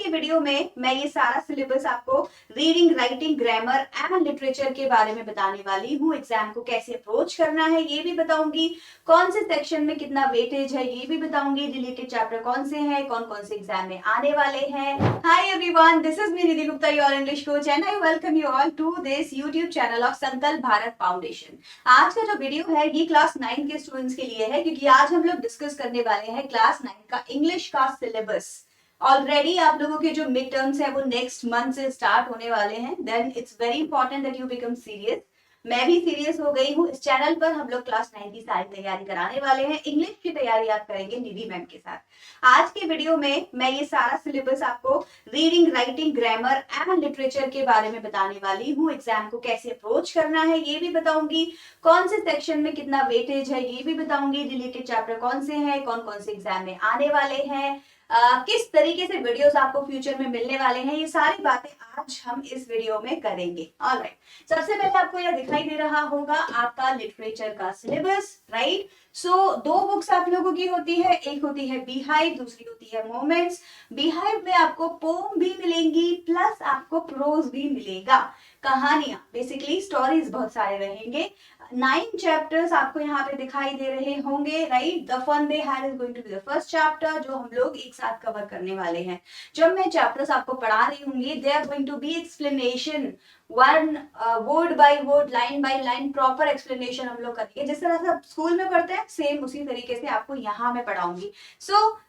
Video में मैं ये सारा सिलेबस आपको reading, writing, grammar and literature के बारे में बताने वाली हूँ। एग्जाम को कैसे अप्रोच करना है ये भी बताऊंगी, कौन से सेक्शन में कितना वेटेज है ये भी बताऊंगी, रिलेटेड चैप्टर कौन से हैं, कौन कौन से एग्जाम में आने वाले हैं। Hi everyone, this is me Nidhi Gupta, your English coach, and I welcome you all to this YouTube channel of Sankalp Bharat foundation. आज का जो वीडियो है ये क्लास 9 के स्टूडेंट्स के लिए है, क्योंकि आज हम लोग डिस्कस करने वाले हैं क्लास 9 का इंग्लिश का सिलेबस। ऑलरेडी आप लोगों के जो मिड टर्म्स है वो नेक्स्ट मंथ से स्टार्ट होने वाले हैं। Then it's very important that you become serious. मैं भी सीरियस हो गई हूँ। इस चैनल पर हम लोग क्लास 9 की सारी तैयारी कराने वाले हैं। इंग्लिश की तैयारी आप करेंगे निधि मैम के साथ। आज के वीडियो में मैं ये सारा सिलेबस आपको reading, writing, grammar and literature के बारे में बताने वाली हूँ। एग्जाम को कैसे अप्रोच करना है ये भी बताऊंगी, कौन से सेक्शन में कितना वेटेज है ये भी बताऊंगी, रिलेटेड चैप्टर कौन से हैं, कौन कौन से एग्जाम में आने वाले हैं, किस तरीके से वीडियोस आपको फ्यूचर में मिलने वाले हैं, ये सारी बातें आज हम इस वीडियो में करेंगे। ऑलराइट, सबसे पहले आपको यह दिखाई दे रहा होगा आपका लिटरेचर का सिलेबस, राइट। सो दो बुक्स आप लोगों की होती है, एक होती है बीहाइव, दूसरी होती है मोमेंट्स। बीहाइव में आपको पोम भी मिलेंगी प्लस आपको प्रोज भी मिलेगा, कहानियां, बेसिकली स्टोरीज बहुत सारे रहेंगे। 9 चैप्टर्स आपको यहाँ पे दिखाई दे रहे होंगे, right. The fun they had is going to be the first chapter, जो हम लोग एक साथ कवर करने वाले हैं। जब मैं चैप्टर्स आपको पढ़ा रही होंगी, they are going to be explanation, one word by word, line by line, proper explanation हम लोग करेंगे। जिस तरह से आप स्कूल में पढ़ते हैं सेम उसी तरीके से आपको यहाँ मैं पढ़ाऊंगी। सो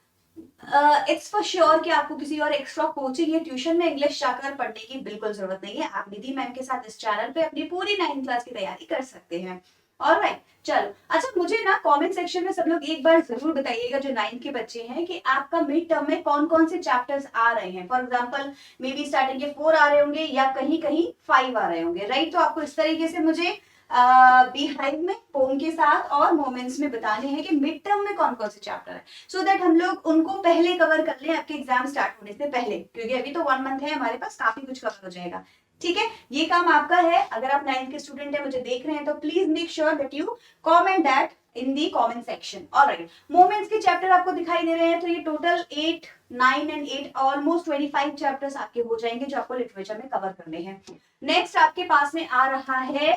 इट्स फॉर श्योर कि आपको किसी और एक्स्ट्रा कोचिंग या ट्यूशन में इंग्लिश जाकर पढ़ने की बिल्कुल जरूरत नहीं है। आप निधि मैम के साथ इस चैनल पे अपनी पूरी 9th क्लास की तैयारी कर सकते हैं। ऑलराइट, चलो। अच्छा, मुझे ना कमेंट सेक्शन में सब लोग एक बार जरूर बताइएगा जो 9th के बच्चे हैं कि आपका मिड टर्म में कौन कौन से चैप्टर्स आ रहे हैं। For example may be starting के 4 आ रहे होंगे या कहीं कहीं 5 आ रहे होंगे, राइट। तो आपको इस तरीके से मुझे बीहाइव में, पोम के साथ और मोमेंट्स में बताने हैं कि मिड टर्म में कौन कौन से चैप्टर है, सो दैट हम लोग उनको पहले कवर कर लें आपके एग्जाम स्टार्ट होने से पहले, क्योंकि अभी तो 1 मंथ है हमारे पास, काफी कुछ कवर हो जाएगा। ठीक है, ये काम आपका है। अगर आप 9th के स्टूडेंट है, मुझे देख रहे हैं, तो please make sure that you comment that in the comment section. Alright, moments के चैप्टर आपको दिखाई दे रहे हैं, तो ये टोटल 8, 9 एंड 8 ऑलमोस्ट 25 चैप्टर्स आपके हो जाएंगे जो आपको लिटरेचर में कवर करने हैं। नेक्स्ट आपके पास में आ रहा है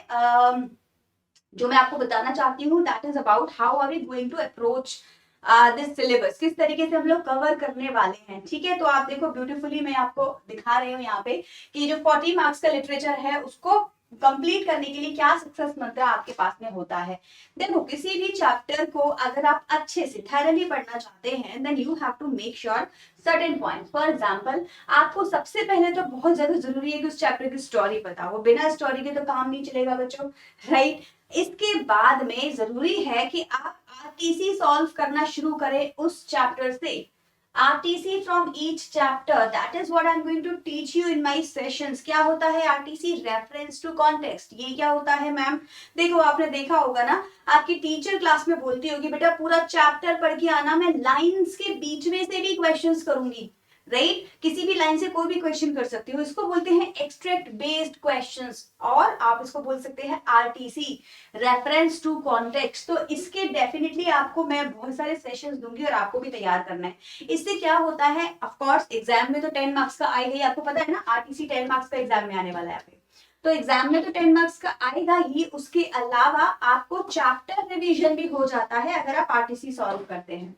जो मैं आपको बताना चाहती हूँ, that is about how are we going to approach this syllabus, किस तरीके से हम लोग कवर करने वाले हैं। ठीक है, तो आप देखो ब्यूटीफुली मैं आपको दिखा रही हूँ यहाँ पे कि जो 40 मार्क्स का लिटरेचर है उसको कंप्लीट करने के लिए क्या सक्सेस मंत्र आपके पास में होता है। देखो, किसी भी चैप्टर को अगर आप अच्छे से थैरली पढ़ना चाहते हैं, then you have to make sure certain points. For example, आपको सबसे पहले तो बहुत ज्यादा जरूरी है कि उस चैप्टर की स्टोरी पता हो। बिना स्टोरी के तो काम नहीं चलेगा बच्चों, राइट। इसके बाद में जरूरी है कि आप आरटीसी सॉल्व करना शुरू करें उस चैप्टर से। RTC from each chapter, that is what I am going to teach you in my sessions. क्या होता है आरटीसी? Reference to context. ये क्या होता है मैम? देखो, आपने देखा होगा ना, आपकी टीचर क्लास में बोलती होगी बेटा पूरा चैप्टर पढ़ के आना, मैं लाइंस के बीच में से भी क्वेश्चंस करूंगी, राइट। किसी भी लाइन से कोई भी क्वेश्चन कर सकती हो। इसको बोलते हैं एक्सट्रैक्ट बेस्ड क्वेश्चंस, और आप इसको बोल सकते हैं आरटीसी, रेफरेंस टू कॉन्टेक्स्ट। तो इसके डेफिनेटली आपको मैं बहुत सारे सेशंस दूंगी और आपको भी तैयार करना है। इससे क्या होता है, ऑफ कोर्स एग्जाम में तो 10 मार्क्स का आएगा ही, आपको पता है ना, आरटीसी 10 मार्क्स का एग्जाम में आने वाला है। तो एग्जाम में तो 10 मार्क्स का आएगा ही, उसके अलावा आपको चैप्टर रिवीजन भी हो जाता है अगर आप आरटीसी सॉल्व करते हैं।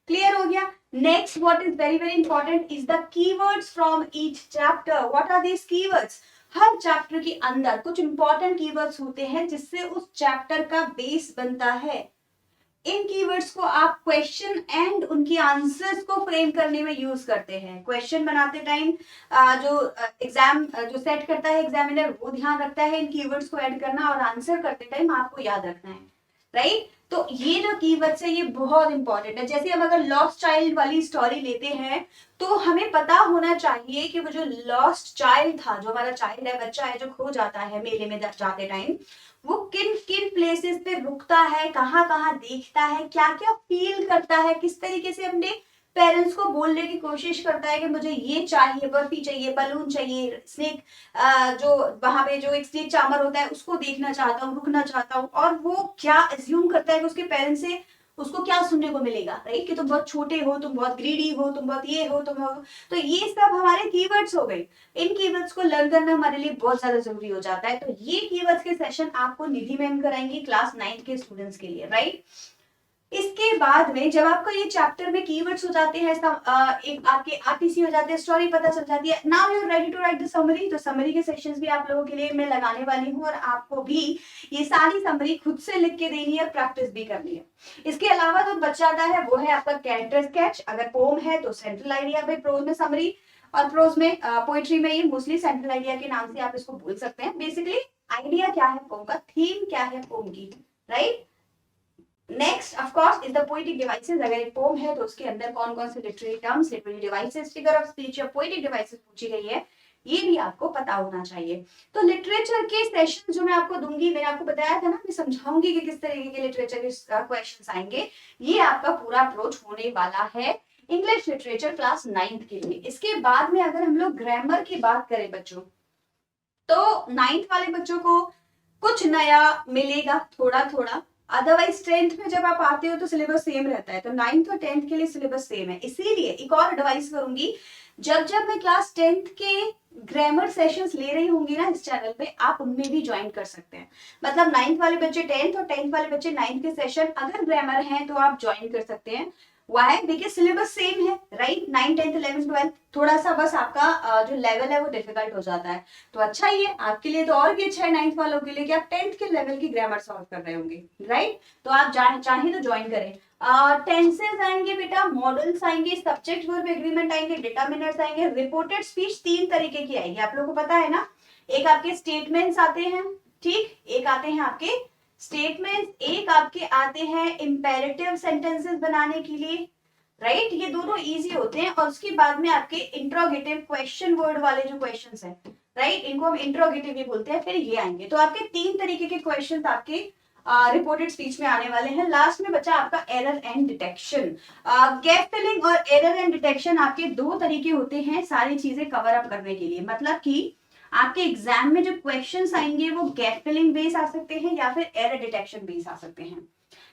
क्लियर हो गया? Next, what is very very important is the keywords from each chapter. What are these keywords? हर चैप्टर के अंदर कुछ इंपॉर्टेंट कीवर्ड्स होते हैं जिससे उस चैप्टर का बेस बनता है। इन कीवर्ड्स को आप क्वेश्चन एंड उनकी आंसर्स को फ्रेम करने में यूज करते हैं। क्वेश्चन बनाते टाइम जो एग्जाम जो सेट करता है एग्जामिनर, वो ध्यान रखता है इन कीवर्ड्स को ऐड करना, और आंसर करते टाइम आपको याद रखना है, राइट। तो ये जो कीवर्ड्स है ये बहुत इंपॉर्टेंट है। जैसे हम अगर लॉस्ट चाइल्ड वाली स्टोरी लेते हैं, तो हमें पता होना चाहिए कि वो जो लॉस्ट चाइल्ड था, जो हमारा चाइल्ड है, बच्चा है जो खो जाता है मेले में जाते टाइम, वो किन किन प्लेसेस पे रुकता है, कहाँ कहाँ देखता है, क्या क्या फील करता है, किस तरीके से अपने पेरेंट्स को बोलने की कोशिश करता है कि मुझे ये चाहिए, बर्फी चाहिए, बलून चाहिए, स्नेक, जो वहां पे जो एक स्नेक चामर होता है उसको देखना चाहता हूँ, रुकना चाहता हूँ, और वो क्या अज्यूम करता है कि उसके पेरेंट्स से उसको क्या सुनने को मिलेगा, राइट, कि तुम बहुत छोटे हो, तुम बहुत ग्रीडी हो, तुम बहुत ये हो, तुम हो। तो ये सब हमारे कीवर्ड्स हो गए। इन कीवर्ड्स को लर्न करना हमारे लिए बहुत ज्यादा जरूरी हो जाता है। तो ये कीवर्ड्स के सेशन आपको निधि मैम कराएंगी क्लास 9 के स्टूडेंट्स के लिए, राइट। इसके बाद में जब आपको ये चैप्टर में कीवर्ड्स हो जाते हैं, एक आपके आरटीसी हो जाते हैं, स्टोरी पता चल जाती है, now you are ready to write the summary. तो समरी के सेशंस भी आप लोगों के लिए मैं लगाने वाली हूँ और आपको भी ये सारी समरी खुद से लिख के देनी है, प्रैक्टिस भी करनी है। इसके अलावा जो बच जाता है वो है आपका कैरेक्टर स्केच। अगर पोम है तो सेंट्रल आइडिया, भाई प्रोज में समरी और प्रोज में पोएट्री में ये मोस्टली सेंट्रल आइडिया के नाम से आप इसको बोल सकते हैं। बेसिकली आइडिया क्या है पोम का, थीम क्या है पोम की, right. Next of course is the poetic devices. अगर एक पोम है तो उसके अंदर कौन कौन से literary terms, literary devices, figure of speech या पोएटिक डिवाइसेस पूछी गई है, ये भी आपको पता होना चाहिए। तो लिटरेचर के सेशन जो मैं आपको दूंगी, मैंने आपको बताया था ना, मैं समझाऊंगी कि किस तरीके के लिटरेचर के क्वेश्चंस आएंगे। ये आपका पूरा अप्रोच होने वाला है इंग्लिश लिटरेचर क्लास 9th के लिए। इसके बाद में अगर हम लोग ग्रामर की बात करें बच्चों, तो 9th वाले बच्चों को कुछ नया मिलेगा थोड़ा थोड़ा, अदरवाइज 10th में जब आप आते हो तो सिलेबस सेम रहता है। तो 9th और 10th के लिए सिलेबस सेम है। इसीलिए एक और एडवाइस करूंगी, जब जब मैं क्लास 10th के ग्रामर सेशंस ले रही होंगी ना इस चैनल पे, आप उनमें भी ज्वाइन कर सकते हैं। मतलब 9th वाले बच्चे 10th और 10th वाले बच्चे 9th के सेशन अगर ग्रामर हैं तो आप ज्वाइन कर सकते हैं। वाई, देखिए सिलेबस सेम है, राइट। 9, 10, 11, 12 थोड़ा सा बस आपका जो लेवल है वो डिफिकल्ट हो जाता है। तो अच्छा ही है आपके लिए, तो और भी अच्छा है 9th वालों के लिए कि आप 10th के लेवल की ग्रामर सॉल्व कर रहे होंगे, राइट। तो आप चाहे तो ज्वाइन करें। टेंसेस आएंगे बेटा, मॉडल्स आएंगे, सब्जेक्ट वर्ब एग्रीमेंट आएंगे, डिटर्मिनर्स आएंगे, रिपोर्टेड स्पीच 3 तरीके की आएगी, आप लोगों को पता है ना। एक आपके स्टेटमेंट्स आते हैं, ठीक, एक आते हैं आपके स्टेटमेंट्स, एक आपके आते हैं इंपेरेटिव सेंटेंसेस बनाने के लिए, राइट। ये दोनों इजी होते हैं। और उसके बाद में आपके इंट्रोगेटिव क्वेश्चन वर्ड वाले जो क्वेश्चंस हैं, राइट, इनको हम इंट्रोगेटिव भी बोलते हैं, फिर ये आएंगे। तो आपके 3 तरीके के क्वेश्चंस आपके रिपोर्टेड स्पीच में आने वाले हैं। लास्ट में बचा आपका error and detection. Gap filling और एरर एंड डिटेक्शन आपके 2 तरीके होते हैं सारी चीजें कवर अप करने के लिए। मतलब कि आपके एग्जाम में जो क्वेश्चंस आएंगे वो गैप फिलिंग बेस आ सकते हैं या फिर एरर डिटेक्शन बेस आ सकते हैं।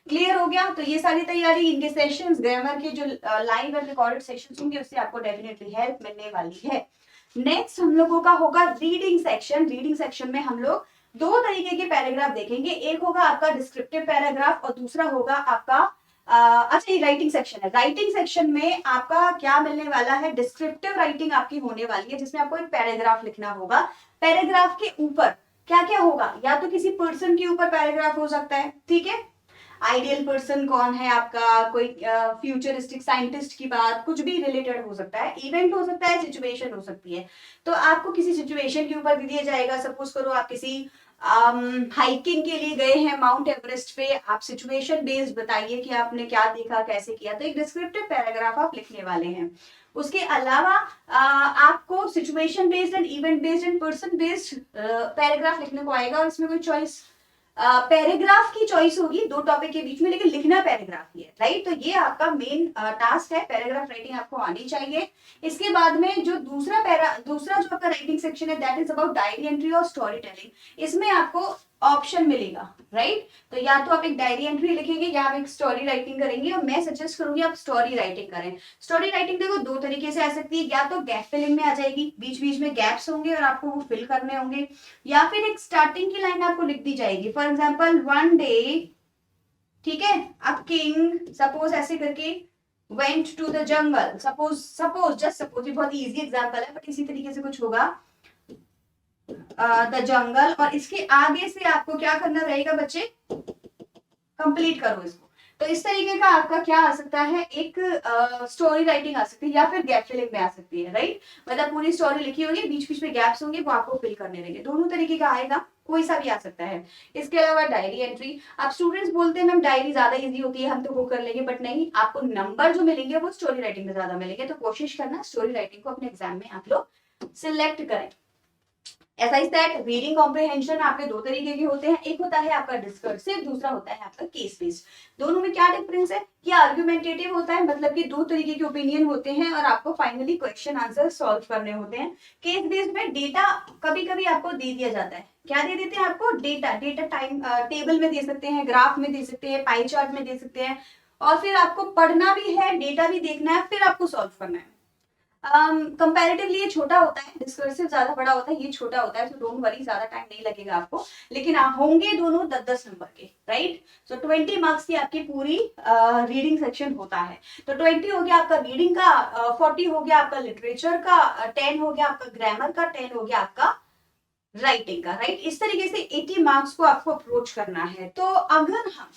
क्लियर हो गया। तो ये सारी तैयारी, इनके सेशंस, ग्रामर के जो लाइव और रिकॉर्डेड सेशंस होंगे उससे आपको डेफिनेटली हेल्प मिलने वाली है। नेक्स्ट हम लोगों का होगा रीडिंग सेक्शन। रीडिंग सेक्शन में हम लोग 2 तरीके के पैराग्राफ देखेंगे। एक होगा आपका डिस्क्रिप्टिव पैराग्राफ और दूसरा होगा आपका अच्छा, ये राइटिंग सेक्शन है। राइटिंग सेक्शन में आपका क्या मिलने वाला है, डिस्क्रिप्टिव राइटिंग आपकी होने वाली है, जिसमें आपको एक पैराग्राफ लिखना होगा। पैराग्राफ के ऊपर क्या क्या होगा, या तो किसी पर्सन के ऊपर पैराग्राफ हो सकता है, ठीक है, आइडियल पर्सन कौन है आपका, कोई फ्यूचरिस्टिक साइंटिस्ट की बात, कुछ भी रिलेटेड हो सकता है, इवेंट हो सकता है, सिचुएशन हो सकती है। तो आपको किसी सिचुएशन के ऊपर दे दिया जाएगा। सपोज करो आप किसी हाइकिंग के लिए गए हैं माउंट एवरेस्ट पे, आप सिचुएशन बेस्ड बताइए कि आपने क्या देखा, कैसे किया। तो एक डिस्क्रिप्टिव पैराग्राफ आप लिखने वाले हैं। उसके अलावा आपको situation based and event based and person based paragraph लिखने को आएगा। और इसमें कोई चॉइस पैराग्राफ की चॉइस होगी 2 टॉपिक के बीच में, लेकिन लिखना पैराग्राफ ही है, राइट। तो ये आपका मेन टास्क है, पैराग्राफ राइटिंग आपको आनी चाहिए। इसके बाद में जो दूसरा जो आपका राइटिंग सेक्शन है, that is about diary entry और स्टोरी टेलिंग। इसमें आपको ऑप्शन मिलेगा, राइट। तो या तो आप एक डायरी एंट्री लिखेंगे या आप एक स्टोरी राइटिंग करेंगे, और मैं सजेस्ट करूंगी आप स्टोरी राइटिंग करें। स्टोरी राइटिंग देखो 2 तरीके से आ सकती है, या तो गैप फिलिंग में आ जाएगी, बीच बीच में गैप्स होंगे और आपको वो फिल करने होंगे, या फिर एक स्टार्टिंग की लाइन आपको लिख दी जाएगी। फॉर एग्जाम्पल, वन डे, ठीक है, अ किंग, सपोज ऐसे करके, went to the jungle, suppose just suppose, ये बहुत इजी एग्जाम्पल है बट इसी तरीके से कुछ होगा, द जंगल। और इसके आगे से आपको क्या करना रहेगा बच्चे, कंप्लीट करो इसको। तो इस तरीके का आपका क्या आ सकता है, एक स्टोरी राइटिंग आ सकती है, या फिर गैप फिलिंग में आ सकती है, राइट। मतलब पूरी स्टोरी लिखी होगी, बीच बीच में गैप्स होंगे, वो आपको फिल करने रहेंगे। दोनों तरीके का आएगा, कोई सा भी आ सकता है। इसके अलावा डायरी एंट्री, आप स्टूडेंट्स बोलते हैं मैम डायरी ज्यादा इजी होती है, हम तो वो कर लेंगे, बट नहीं, आपको नंबर जो मिलेंगे वो स्टोरी राइटिंग में ज्यादा मिलेंगे। तो कोशिश करना स्टोरी राइटिंग को अपने एग्जाम में आप लोग सिलेक्ट करें। As I said, reading comprehension आपके 2 तरीके के होते हैं। एक होता है आपका डिस्कर्सिव, दूसरा होता है आपका केस बेस्ड। दोनों में क्या डिफरेंस है, कि आर्गुमेंटेटिव होता है, मतलब कि 2 तरीके के ओपिनियन होते हैं और आपको फाइनली क्वेश्चन आंसर सॉल्व करने होते हैं। केस बेस्ड में डेटा कभी कभी आपको दे दिया जाता है। क्या दे देते हैं आपको, डेटा टाइम टेबल में दे सकते हैं, ग्राफ में दे सकते हैं, पाई चार्ट में दे सकते हैं, और फिर आपको पढ़ना भी है, डेटा भी देखना है, फिर आपको सॉल्व करना है। कंपैरेटिवली ये छोटा होता है, डिस्कर्सिव ज्यादा बड़ा होता है, ये छोटा होता है, तो डोंट वरी, ज्यादा टाइम नहीं लगेगा आपको, लेकिन होंगे दोनों 10-10 नंबर के, राइट। सो 20 मार्क्स की आपकी पूरी रीडिंग सेक्शन होता है। तो 20 हो गया आपका रीडिंग का, 40 हो गया आपका लिटरेचर का, 10 हो गया आपका ग्रामर का, 10 हो गया आपका राइटिंग का, राइट। इस तरीके से 80 मार्क्स को आपको अप्रोच करना है। तो अगर हम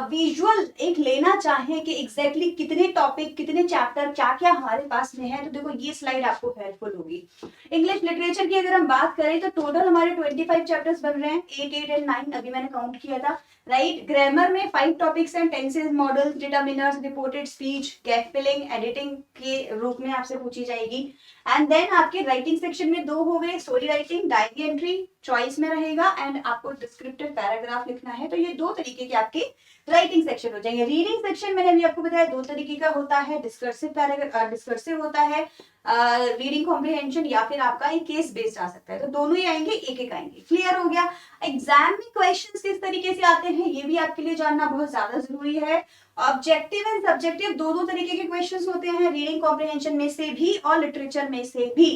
विजुअल एक लेना चाहें कि एग्जैक्टली कितने टॉपिक, कितने चैप्टर, क्या क्या हमारे पास में है, तो देखो ये स्लाइड आपको हेल्पफुल होगी। इंग्लिश लिटरेचर की अगर हम बात करें तो टोटल हमारे 25 चैप्टर्स बन रहे हैं, 8, 8 एंड 9 अभी मैंने काउंट किया था, राइट। ग्रामर में 5 टॉपिक्स हैं, tenses, models, determiners, reported speech, gap filling, editing के रूप में आपसे पूछी जाएगी। एंड देन आपके राइटिंग सेक्शन में 2 हो गए, story writing, diary entry choice में रहेगा, एंड आपको डिस्क्रिप्टिव पैराग्राफ लिखना है। तो ये 2 तरीके के आपके राइटिंग सेक्शन हो जाएंगे। रीडिंग सेक्शन मैंने अभी आपको बताया 2 तरीके का होता है, डिस्कर्सिव होता है, रीडिंग कॉम्प्रिहेंशन, या फिर आपका एक केस बेस्ड आ सकता है। तो दोनों ही आएंगे, एक एक आएंगे। क्लियर हो गया। एग्जाम में क्वेश्चंस किस तरीके से आते हैं ये भी आपके लिए जानना बहुत ज्यादा जरूरी है। ऑब्जेक्टिव एंड सब्जेक्टिव 2 तरीके के क्वेश्चंस होते हैं, रीडिंग कॉम्प्रिहेंशन में से भी और लिटरेचर में से भी,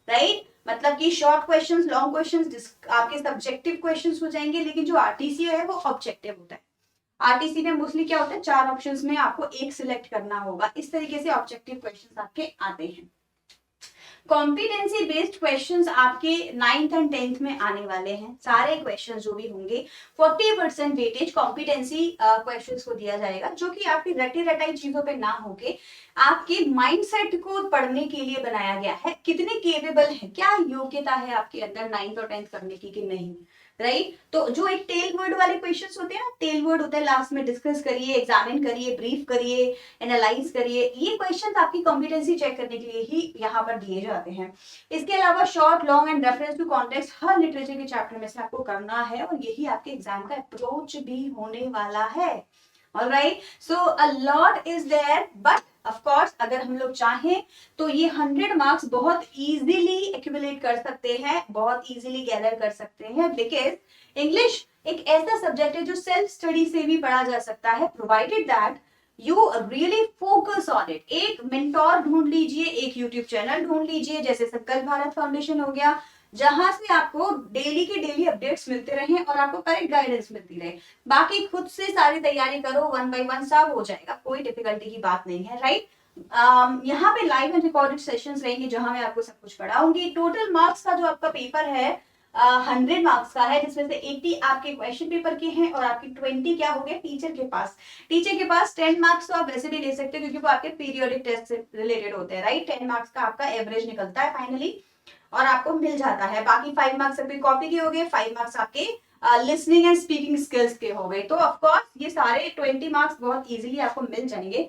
राइट। मतलब कि शॉर्ट क्वेश्चंस, लॉन्ग क्वेश्चंस आपके सब्जेक्टिव क्वेश्चंस हो जाएंगे, लेकिन जो आरटीसी है वो ऑब्जेक्टिव होता है। आरटीसी में मोस्टली क्या होता है, 4 ऑप्शंस में आपको एक सिलेक्ट करना होगा। इस तरीके से ऑब्जेक्टिव क्वेश्चंस आपके आते हैं। कॉम्पिटेंसी बेस्ड क्वेश्चंस आपके 9th एंड 10th में आने वाले हैं। सारे क्वेश्चंस जो भी होंगे 40% वेटेज कॉम्पिटेंसी क्वेश्चंस को दिया जाएगा, जो कि आपकी रटी रटाई चीजों पे ना होके आपके माइंडसेट को पढ़ने के लिए बनाया गया है। कितने केपेबल है, क्या योग्यता है आपके अंदर 9th और 10th करने की कि नहीं, राइट। तो जो एक टेल वर्ड वाले क्वेश्चंस होते हैं ना, टेल वर्ड होता है लास्ट में, डिस्कस करिए, एग्जामिन करिए, ब्रीफ करिए, एनालाइज करिए, ये क्वेश्चंस आपकी कॉम्पिटेंसी चेक करने के लिए ही यहाँ पर दिए जाते हैं। इसके अलावा short, long and reference to context हर लिटरेचर के चैप्टर में से आपको करना है, और यही आपके एग्जाम का अप्रोच भी होने वाला है। Alright, so a lot is there, but of course अगर हम लोग चाहें तो ये 100 मार्क्स बहुत इजीली एक्यूमुलेट कर सकते हैं, बहुत इजीली गैदर कर सकते हैं, बिकॉज इंग्लिश एक ऐसा सब्जेक्ट है जो सेल्फ स्टडी से भी पढ़ा जा सकता है, provided that you really focus on it. एक मेंटोर ढूंढ लीजिए, एक यूट्यूब चैनल ढूंढ लीजिए, जैसे संकल्प भारत फाउंडेशन हो गया, जहां से आपको डेली के डेली अपडेट्स मिलते रहे और आपको करेक्ट गाइडेंस मिलती रहे। बाकी खुद से सारी तैयारी करो, 1 by 1 सब हो जाएगा, कोई डिफिकल्टी की बात नहीं है, राइट। यहाँ पे लाइव एंड रिकॉर्डेड सेशंस रहेंगे जहां मैं आपको सब कुछ पढ़ाऊंगी। टोटल मार्क्स का जो आपका पेपर है 100 मार्क्स का है, जिसमें से 80 आपके क्वेश्चन पेपर के हैं और आपकी 20 क्या हो गए टीचर के पास। टीचर के पास 10 मार्क्स तो आप वैसे भी ले सकते हो, क्योंकि वो आपके पीरियोडिक टेस्ट से रिलेटेड होते हैं, राइट। 10 मार्क्स का आपका एवरेज निकलता है फाइनली और आपको मिल जाता है। बाकी 5 मार्क्स आपके कॉपी के हो गए, 5 मार्क्स आपके लिसनिंग एंड स्पीकिंग स्किल्स के हो गए। तो ऑफकोर्स ये सारे 20 मार्क्स बहुत इजीली आपको मिल जाएंगे।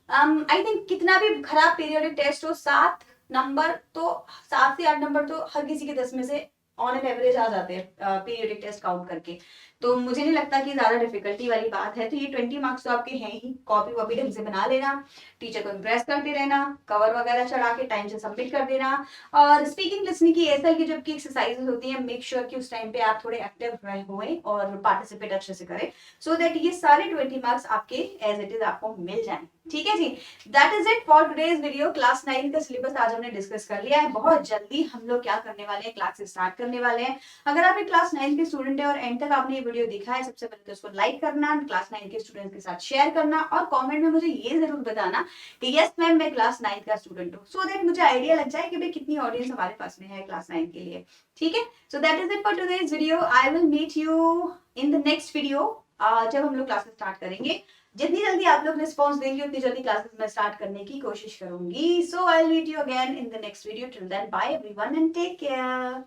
आई थिंक कितना भी खराब पीरियोडिक टेस्ट हो, 7 नंबर तो 7 से 8 नंबर तो हर किसी के 10 में से ऑन एन एवरेज आ जाते हैं पीरियोडिक टेस्ट काउंट करके। तो मुझे नहीं लगता कि ज्यादा डिफिकल्टी वाली बात है। तो ये 20 मार्क्स तो आपके हैं ही, कॉपी वॉपी ढंग से बना लेना, टीचर को इम्प्रेस करते रहना, कवर वगैरह चढ़ा के टाइम से सबमिट कर देना। और स्पीकिंग लिसनिंग की एसएल की जबकि एक्सरसाइजेस होती हैं, मेक श्योर कि उस टाइम पे आप थोड़े एक्टिव रहे हुए और पार्टिसिपेट अच्छे से करें, सो दैट ये सारे 20 मार्क्स आपके एज इट इज आपको मिल जाए। ठीक है जी, that is it for today's video. Class 9 का सिलेबस आज हमने डिस्कस कर लिया है। बहुत जल्दी हम लोग क्या करने वाले हैं, क्लासेस स्टार्ट करने वाले हैं। अगर आप एक क्लास 9 के स्टूडेंट है और एंड तक आपने ये वीडियो देखा है, सबसे पहले तो उसको लाइक करना, क्लास 9 के स्टूडेंट के साथ शेयर करना और कमेंट में मुझे ये जरूर बताना कि यस मैम मैं क्लास 9 का स्टूडेंट हूँ, सो दैट मुझे आइडिया लग जाए कि भाई कितनी ऑडियंस हमारे पास में है क्लास 9 के लिए। ठीक है, so that is it for today's video. I will meet you in the next video जब हम लोग क्लासेस स्टार्ट करेंगे। जितनी जल्दी आप लोग रिस्पॉन्स देंगे उतनी जल्दी क्लासेस में स्टार्ट करने की कोशिश करूंगी। So I will meet you again in the next video. Till then bye everyone and take care.